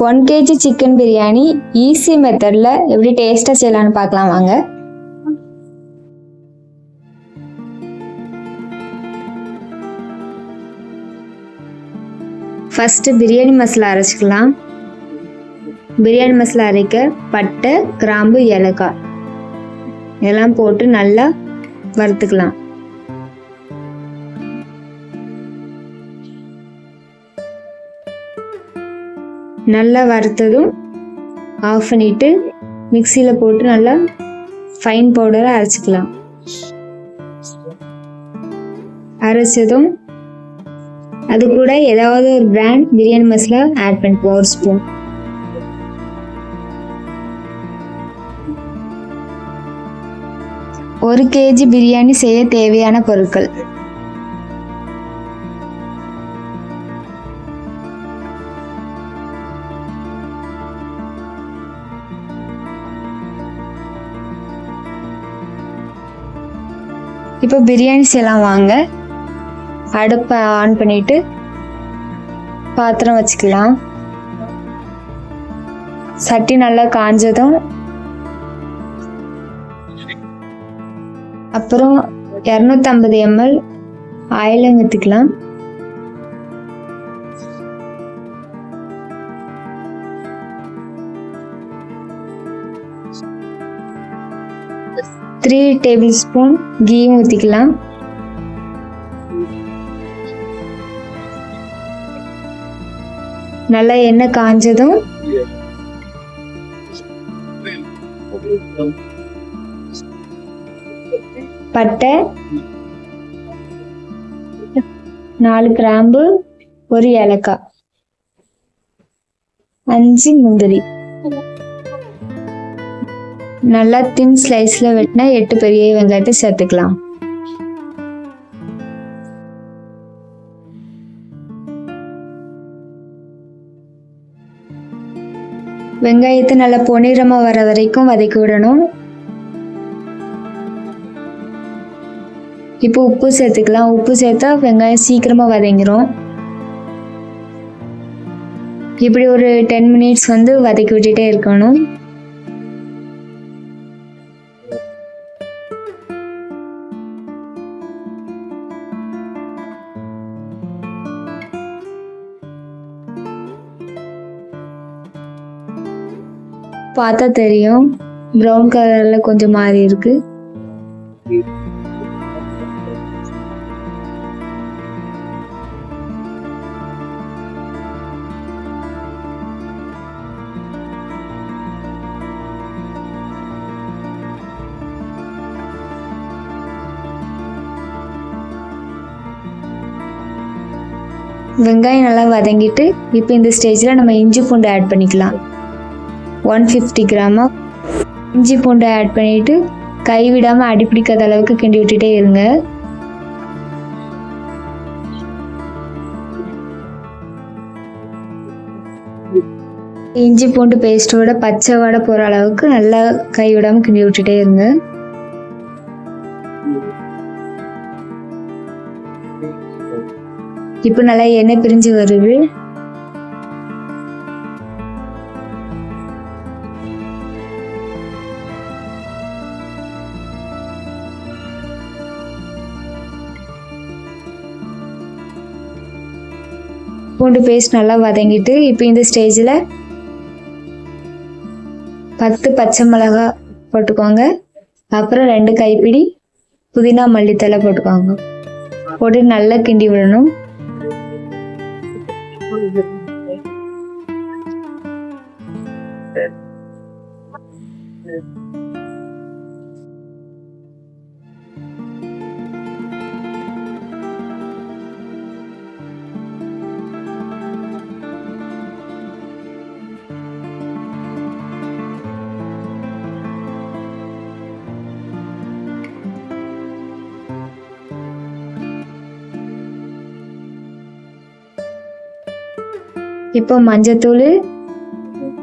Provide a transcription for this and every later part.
One KG chicken biryani easy மெத்தடில் எப்படி டேஸ்ட்டாக செய்யலான்னு பார்க்கலாம் வாங்க. ஃபஸ்ட்டு பிரியாணி மசாலா அரைச்சிக்கலாம். பிரியாணி மசாலா அரைக்க பட்டை, கிராம்பு, ஏலக்காய் இதெல்லாம் போட்டு நல்லா வறுத்துக்கலாம். நல்லா வறுத்ததும் ஆஃப் பண்ணிட்டு மிக்சியில் போட்டு நல்லா ஃபைன் பவுடரை அரைச்சிக்கலாம். அரைச்சதும் அது கூட ஏதாவது ஒரு பிராண்ட் பிரியாணி மசாலா ஆட் பண்ணிப்போம், ஒரு ஸ்பூன். ஒரு கேஜி பிரியாணி செய்ய தேவையான பொருட்கள்: இப்போ பிரியாணி செய்யலாம் வாங்க. அடுப்பை ஆன் பண்ணிட்டு பாத்திரம் வச்சுக்கலாம். சட்டி நல்லா காஞ்சதும் அப்புறம் 250 ml ஆயிலை ஊற்றிக்கலாம். த்ரீ டேபிள் ஸ்பூன் கீ ஊற்றிக்கலாம். நல்லா எண்ணெய் காஞ்சதும் பட்டை, 4 கிராம்பு, 1 ஏலக்காய், 5 முந்திரி, நல்லா தின் ஸ்லைஸ்ல வெட்டினா 8 பெரிய வெங்காயத்தை சேர்த்துக்கலாம். வெங்காயத்தை நல்லா பொன்னிறமா வர வரைக்கும் வதக்கி விடணும். இப்போ உப்பு சேர்த்துக்கலாம். உப்பு சேர்த்தா வெங்காயம் சீக்கிரமா வதங்கிரும். இப்படி ஒரு 10 மினிட்ஸ் வதக்கி விட்டுட்டே இருக்கணும். பார்த்தா தெரியும், ப்ரௌன் கலர்ல கொஞ்சம் மாறி இருக்கு. வெங்காயம் நல்லா வதங்கிட்டு இப்போ இந்த ஸ்டேஜில் நம்ம இஞ்சி பூண்டு ஆட் பண்ணிக்கலாம். 150 கிராம் இஞ்சி பூண்டு ஆட் பண்ணிட்டு கைவிடாமல் அடிப்பிடிக்காத அளவுக்கு கிண்டி விட்டுட்டே இருங்க. இஞ்சி பூண்டு பேஸ்ட்டோட பச்சை வடை போகிற அளவுக்கு நல்லா கைவிடாமல் கிண்டி விட்டுட்டே இருங்க. இப்போ நல்லா எண்ணெய் பிரிஞ்சு வருது. பூண்டு பேஸ்ட் நல்லா வதங்கிட்டு இப்போ இந்த ஸ்டேஜில் 10 பச்சை மிளகாய் போட்டுக்கோங்க. அப்புறம் 2 கைப்பிடி புதினா மல்லித்தலை போட்டுக்கோங்க. போட்டு நல்லா கிண்டி விடணும். இப்போ மஞ்சத்தூள்,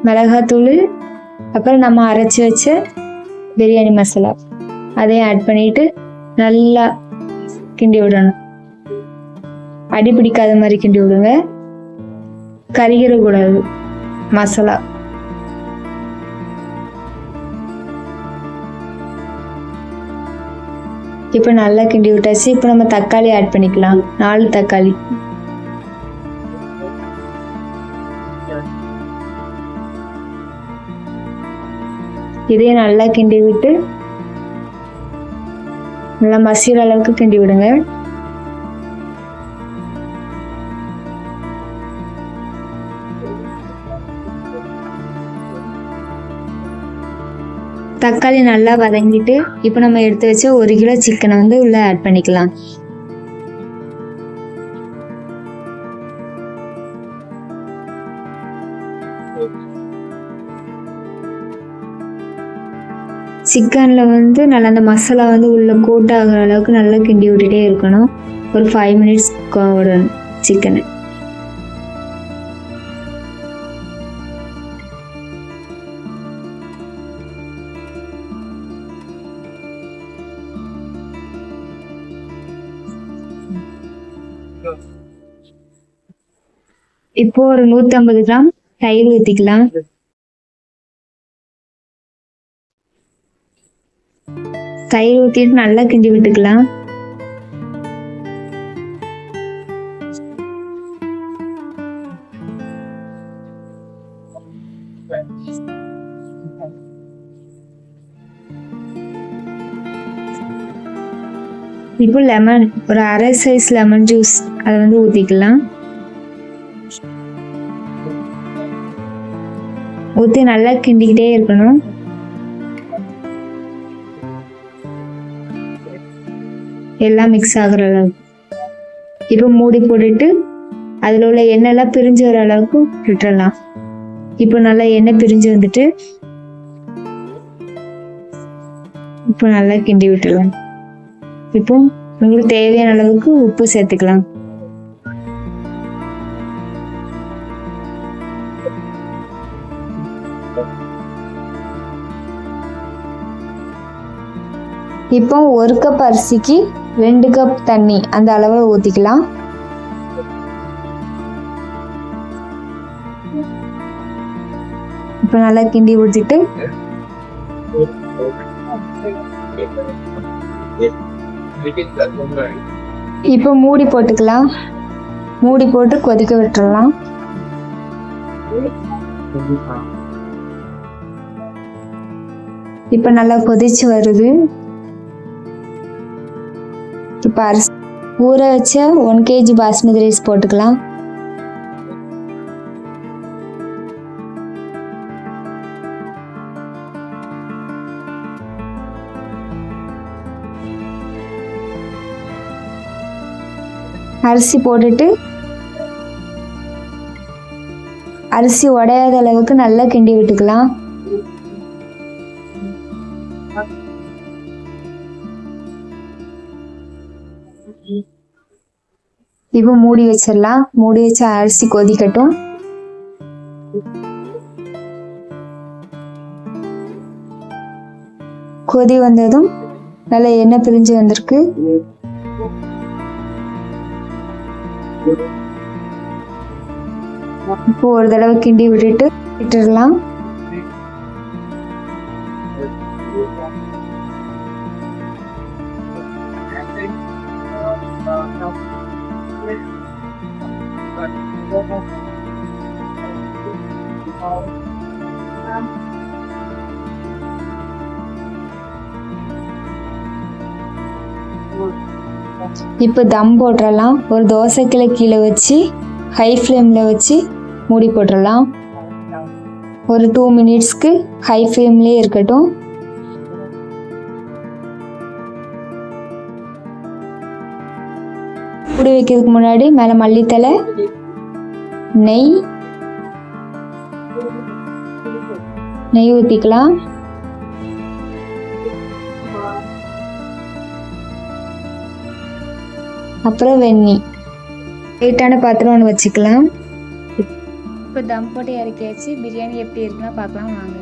மிளகாத்தூள், அப்புறம் நம்ம அரைச்சி வச்ச பிரியாணி மசாலா அதையும் ஆட் பண்ணிட்டு நல்லா கிண்டி விடணும். அடி பிடிக்காத மாதிரி கிண்டி விடுங்க, கரிகிற கூடாது மசாலா. இப்போ நல்லா கிண்டி விட்டாச்சு. இப்போ நம்ம தக்காளி ஆட் பண்ணிக்கலாம். 4 தக்காளி. இதையும் நல்லா கிண்டி விட்டு நல்லா மசிற அளவுக்கு கிண்டி விடுங்க. தக்காளி நல்லா வதங்கிட்டு இப்போ நம்ம எடுத்து வச்ச 1 கிலோ சிக்கனை வந்து உள்ள ஆட் பண்ணிக்கலாம். சிக்கன்ல வந்து நல்லா அந்த மசாலா வந்து உள்ள கோட் ஆகிற அளவுக்கு நல்லா கிண்டி விட்டுட்டே இருக்கணும். ஒரு 5 மினிட்ஸ் விடணும் சிக்கனை. இப்போ ஒரு 150 கிராம் தயிர் ஊற்றிக்கலாம். தயிர் ஊற்றிட்டு நல்லா கிண்டி விட்டுக்கலாம். இப்போ லெமன், ஒரு அரை சைஸ் லெமன் ஜூஸ் அதை வந்து ஊற்றிக்கலாம். ஊற்றி நல்லா கிண்டிக்கிட்டே இருக்கணும். எல்லாம் மிக்ஸ் ஆகுற அளவுக்கு. இப்போ மூடி போட்டுட்டு அதில் உள்ள எண்ணெய்லாம் பிரிஞ்சு வர அளவுக்கு விட்டுறலாம். இப்போ நல்லா எண்ணெய் பிரிஞ்சு வந்துட்டு இப்போ நல்லா கிண்டி விட்டுடலாம். இப்போ உங்களுக்கு தேவையான அளவுக்கு உப்பு சேர்த்துக்கலாம். இப்போ 1 கப் அரிசிக்கு 2 கப் தண்ணி அந்த அளவில் ஊற்றிக்கலாம். இப்போ நல்லா கிண்டி ஊற்றிட்டு இப்போ மூடி போட்டுக்கலாம். மூடி போட்டு கொதிக்க விட்டுறலாம். இப்போ நல்லா கொதிச்சு வருது. இப்போ அரிசி ஊற வச்ச 1 kg பாஸ்மதி ரைஸ் போட்டுக்கலாம். அரிசி போட்டுட்டு அரிசி உடையாத அளவுக்கு நல்லா கிண்டி விட்டுக்கலாம். இப்போ மூடி வச்சிடலாம். மூடி வச்ச அரிசி கொதிக்கட்டும். கொதி வந்ததும் நல்லா எண்ணெய் பிரிஞ்சு வந்திருக்கு. இப்போ ஒரு தடவை கிண்டி விட்டுடலாம். இப்போ தம் போட்டுடலாம். ஒரு தோசைக்கல்லை கீழே வச்சு ஹை ஃப்ளேமில் வச்சு மூடி போட்டுடலாம். ஒரு 2 மினிட்ஸ்க்கு ஹை ஃப்ளேம்லேயே இருக்கட்டும். மூடி வைக்கிறதுக்கு முன்னாடி மேலே மல்லித்தலை, நெய் ஊற்றிக்கலாம். அப்புறம் வெந்நீர். வெயிட்டான பாத்திரம் ஒன்று வச்சுக்கலாம். இப்போ தம் போட்டு இறக்கியாச்சு. பிரியாணி எப்படி இருக்குன்னா பார்க்கலாம் வாங்க.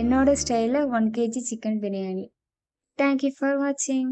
என்னோட ஸ்டைலில் 1 kg chicken biryani. Thank you for வாட்சிங்.